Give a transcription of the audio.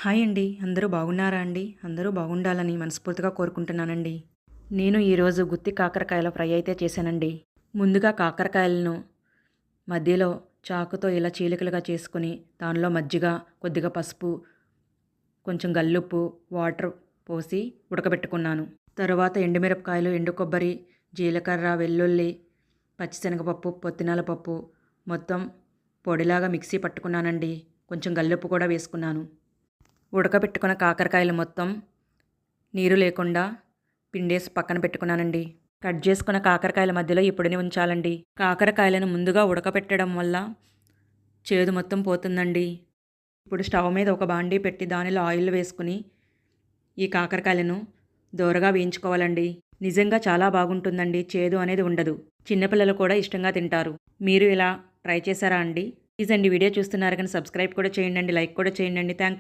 Hi అండి. అందరూ బాగున్నారా అండి? అందరూ బాగుండాలని మనస్ఫూర్తిగా కోరుకుంటున్నానండి. నేను ఈరోజు గుత్తి కాకరకాయల ఫ్రై అయితే చేశానండి. ముందుగా కాకరకాయలను మధ్యలో చాకుతో ఇలా చీలికలుగా చేసుకొని, దానిలో మజ్జిగ, కొద్దిగా పసుపు, కొంచెం గల్లుప్పు, వాటర్ పోసి ఉడకబెట్టుకున్నాను. తరువాత ఎండుమిరపకాయలు, ఎండు కొబ్బరి, జీలకర్ర, వెల్లుల్లి, పచ్చిశనగపప్పు, పొత్తినాల పప్పు మొత్తం పొడిలాగా మిక్సీ పట్టుకున్నానండి. కొంచెం గల్లుప్పు కూడా వేసుకున్నాను. ఉడకబెట్టుకున్న కాకరకాయలు మొత్తం నీరు లేకుండా పిండేసి పక్కన పెట్టుకున్నానండి. కట్ చేసుకున్న కాకరకాయల మధ్యలో ఈ పొడిని ఉంచాలండి. కాకరకాయలను ముందుగా ఉడకబెట్టడం వల్ల చేదు మొత్తం పోతుందండి. ఇప్పుడు స్టవ్ మీద ఒక బాండీ పెట్టి దానిలో ఆయిల్ వేసుకుని ఈ కాకరకాయలను దోరగా వేయించుకోవాలండి. నిజంగా చాలా బాగుంటుందండి. చేదు అనేది ఉండదు. చిన్నపిల్లలు కూడా ఇష్టంగా తింటారు. మీరు ఇలా ట్రై చేశారా అండి? ప్లీజ్ అండి, వీడియో చూస్తున్నారు కానీ సబ్స్క్రైబ్ కూడా చేయండి, లైక్ కూడా చేయండి. Thank you.